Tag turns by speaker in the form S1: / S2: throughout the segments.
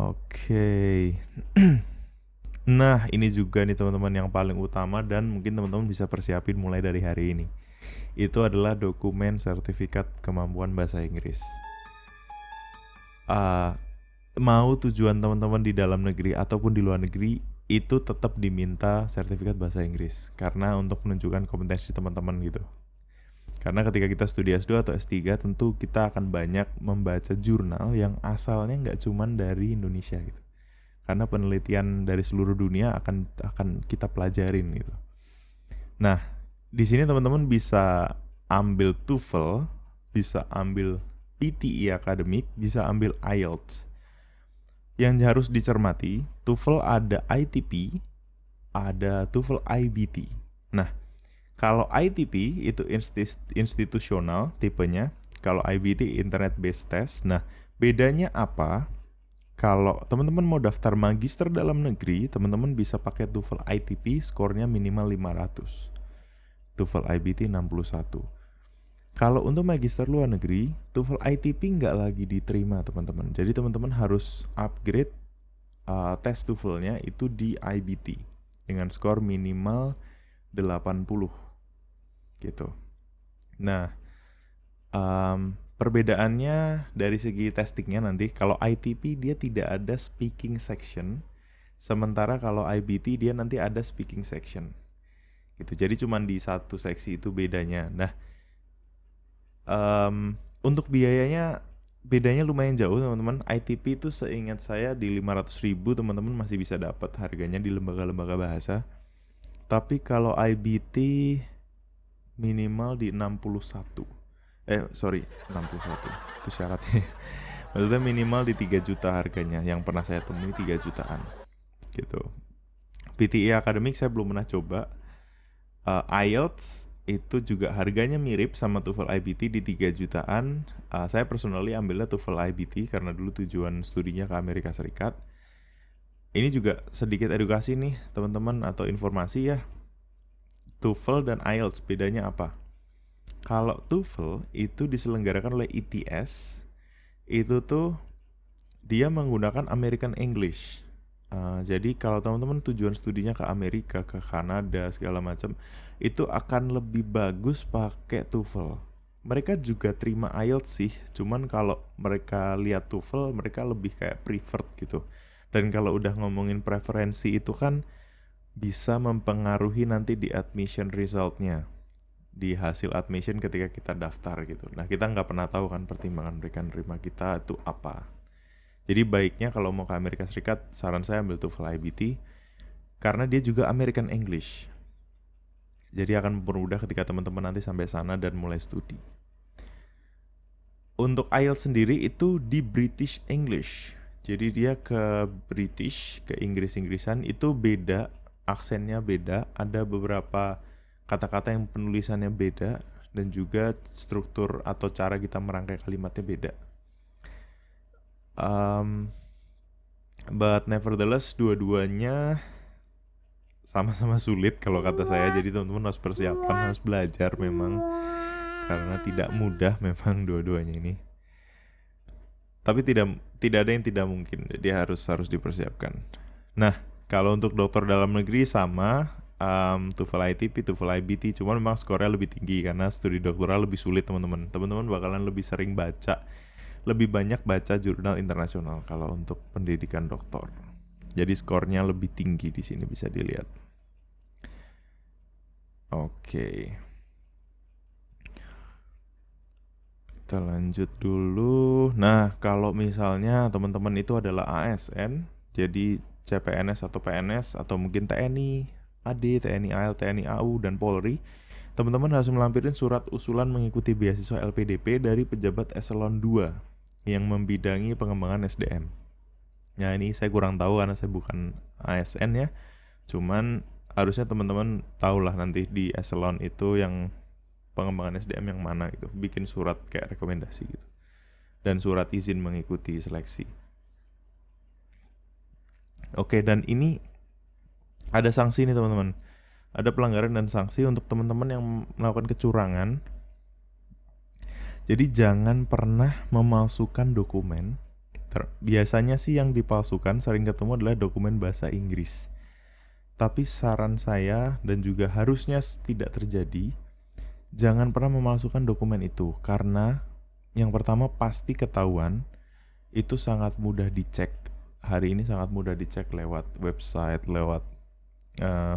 S1: Oke. Nah, ini juga nih teman-teman yang paling utama dan mungkin teman-teman bisa persiapin mulai dari hari ini. Itu adalah dokumen sertifikat kemampuan bahasa Inggris. Ah, mau tujuan teman-teman di dalam negeri ataupun di luar negeri, itu tetap diminta sertifikat bahasa Inggris karena untuk menunjukkan kompetensi teman-teman gitu. Karena ketika kita studi S2 atau S3 tentu kita akan banyak membaca jurnal yang asalnya nggak cuman dari Indonesia gitu. Karena penelitian dari seluruh dunia akan kita pelajarin gitu. Nah, di sini teman-teman bisa ambil TOEFL, bisa ambil PTE Academic, bisa ambil IELTS. Yang harus dicermati, TOEFL ada ITP, ada TOEFL IBT. Nah, kalau ITP itu institusional tipenya, kalau IBT Internet Based Test. Nah, bedanya apa? Kalau teman-teman mau daftar magister dalam negeri, teman-teman bisa pakai TOEFL ITP, skornya minimal 500. TOEFL IBT 61. Kalau untuk magister luar negeri, TOEFL ITP nggak lagi diterima teman-teman. Jadi teman-teman harus upgrade tes TOEFL-nya itu di IBT dengan skor minimal 80 gitu. Nah, perbedaannya dari segi testingnya nanti, kalau ITP dia tidak ada speaking section, sementara kalau IBT dia nanti ada speaking section. Gitu. Jadi cuma di satu seksi itu bedanya. Nah, untuk biayanya bedanya lumayan jauh teman-teman. ITP itu seingat saya di 500.000 teman-teman masih bisa dapat harganya di lembaga-lembaga bahasa. Tapi kalau IBT minimal di 61. 61. Itu syaratnya. Maksudnya minimal di 3 juta harganya. Yang pernah saya temui 3 jutaan. Gitu. PTE Academic saya belum pernah coba. IELTS itu juga harganya mirip sama TOEFL IBT di 3 jutaan. Saya personally ambilnya TOEFL IBT karena dulu tujuan studinya ke Amerika Serikat. Ini juga sedikit edukasi nih teman-teman atau informasi ya. TOEFL dan IELTS bedanya apa? Kalau TOEFL itu diselenggarakan oleh ITS, itu tuh dia menggunakan American English. Jadi kalau teman-teman tujuan studinya ke Amerika, ke Kanada, segala macam, itu akan lebih bagus pakai TOEFL. Mereka juga terima IELTS sih, cuman kalau mereka lihat TOEFL, mereka lebih kayak preferred gitu. Dan kalau udah ngomongin preferensi itu kan bisa mempengaruhi nanti di admission resultnya, di hasil admission ketika kita daftar gitu. Nah, kita nggak pernah tahu kan pertimbangan mereka nerima kita itu apa. Jadi baiknya kalau mau ke Amerika Serikat, saran saya ambil TOEFL IBT karena dia juga American English. Jadi akan mempermudah ketika teman-teman nanti sampai sana dan mulai studi. Untuk IELTS sendiri itu di British English. Jadi dia ke British, ke Inggris-Inggrisan itu beda, aksennya beda, ada beberapa kata-kata yang penulisannya beda dan juga struktur atau cara kita merangkai kalimatnya beda. But nevertheless dua-duanya sama-sama sulit kalau kata saya. Jadi teman-teman harus persiapan, harus belajar memang karena tidak mudah memang dua-duanya ini. Tapi tidak ada yang tidak mungkin. Jadi harus dipersiapkan. Nah, kalau untuk dokter dalam negeri sama TOEFL ITP, TOEFL IBT, cuman memang skornya lebih tinggi karena studi doktoral lebih sulit teman-teman. Teman-teman bakalan lebih sering baca, lebih banyak baca jurnal internasional kalau untuk pendidikan doktor. Jadi skornya lebih tinggi di sini bisa dilihat. Oke. Kita lanjut dulu. Nah, kalau misalnya teman-teman itu adalah ASN, jadi CPNS atau PNS atau mungkin TNI, AD, TNI AL, TNI AU, dan Polri, teman-teman harus melampirin surat usulan mengikuti beasiswa LPDP dari pejabat eselon 2 yang membidangi pengembangan SDM. Nah, ini saya kurang tahu karena saya bukan ASN ya. Cuman harusnya teman-teman tahulah nanti di eselon itu yang pengembangan SDM yang mana gitu, bikin surat kayak rekomendasi gitu dan surat izin mengikuti seleksi. Oke, dan ini ada sanksi nih teman-teman, ada pelanggaran dan sanksi untuk teman-teman yang melakukan kecurangan. Jadi jangan pernah memalsukan dokumen Biasanya sih yang dipalsukan sering ketemu adalah dokumen bahasa Inggris. Tapi saran saya dan juga harusnya tidak terjadi, jangan pernah memalsukan dokumen itu karena yang pertama pasti ketahuan, itu sangat mudah dicek. Hari ini sangat mudah dicek lewat website, lewat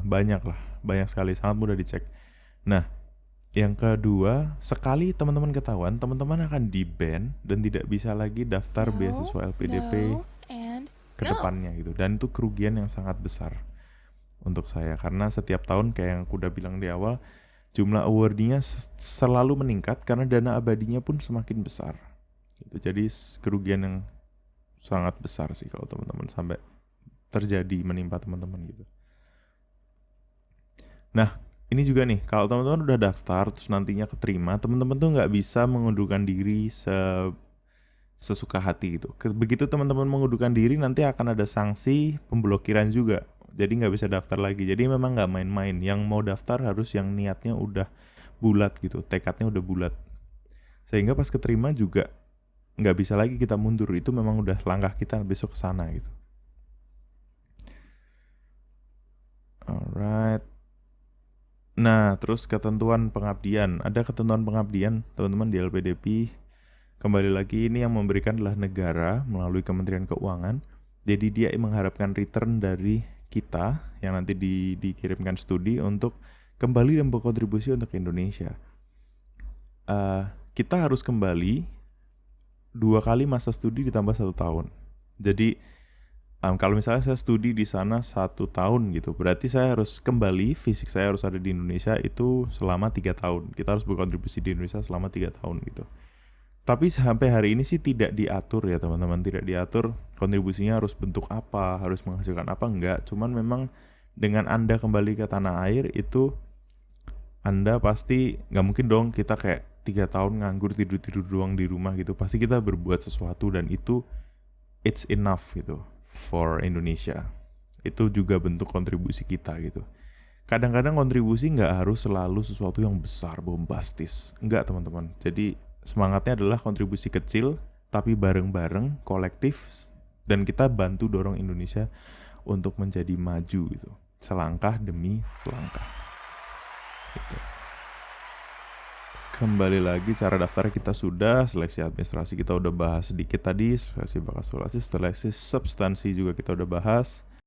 S1: banyak sekali, sangat mudah dicek. Nah, yang kedua, sekali teman-teman ketahuan, teman-teman akan di-ban dan tidak bisa lagi daftar beasiswa LPDP ke depannya gitu. Dan itu kerugian yang sangat besar untuk saya karena setiap tahun kayak yang aku udah bilang di awal, jumlah awardingnya selalu meningkat karena dana abadinya pun semakin besar. Gitu. Jadi kerugian yang sangat besar sih kalau teman-teman sampai terjadi menimpa teman-teman gitu. Nah, ini juga nih, kalau teman-teman udah daftar terus nantinya keterima, teman-teman tuh nggak bisa mengundurkan diri sesuka hati gitu. Begitu teman-teman mengundurkan diri, nanti akan ada sanksi pemblokiran juga. Jadi nggak bisa daftar lagi. Jadi memang nggak main-main. Yang mau daftar harus yang niatnya udah bulat gitu, tekadnya udah bulat. Sehingga pas keterima juga nggak bisa lagi kita mundur. Itu memang udah langkah kita besok ke sana gitu. Alright. Nah, terus ketentuan pengabdian. Ada ketentuan pengabdian, teman-teman, di LPDP. Kembali lagi, ini yang memberikan adalah negara melalui Kementerian Keuangan. Jadi dia mengharapkan return dari kita yang nanti dikirimkan studi untuk kembali dan berkontribusi untuk Indonesia. Kita harus kembali 2 kali masa studi ditambah 1 tahun. Jadi kalau misalnya saya studi di sana 1 tahun gitu, berarti saya harus kembali, fisik saya harus ada di Indonesia itu selama 3 tahun. Kita harus berkontribusi di Indonesia selama 3 tahun gitu. Tapi sampai hari ini sih tidak diatur ya teman-teman, tidak diatur kontribusinya harus bentuk apa, harus menghasilkan apa, enggak. Cuman memang dengan Anda kembali ke tanah air itu, Anda pasti nggak mungkin dong kita kayak 3 tahun nganggur tidur-tidur doang di rumah gitu. Pasti kita berbuat sesuatu dan itu it's enough gitu. For Indonesia. Itu juga bentuk kontribusi kita gitu. Kadang-kadang kontribusi nggak harus selalu sesuatu yang besar, bombastis. Enggak teman-teman. Jadi semangatnya adalah kontribusi kecil, tapi bareng-bareng, kolektif, dan kita bantu dorong Indonesia untuk menjadi maju gitu. Selangkah demi selangkah. Gitu. Kembali lagi cara daftar kita sudah, seleksi administrasi kita udah bahas sedikit tadi, seleksi bakalkulasi, seleksi substansi juga kita udah bahas.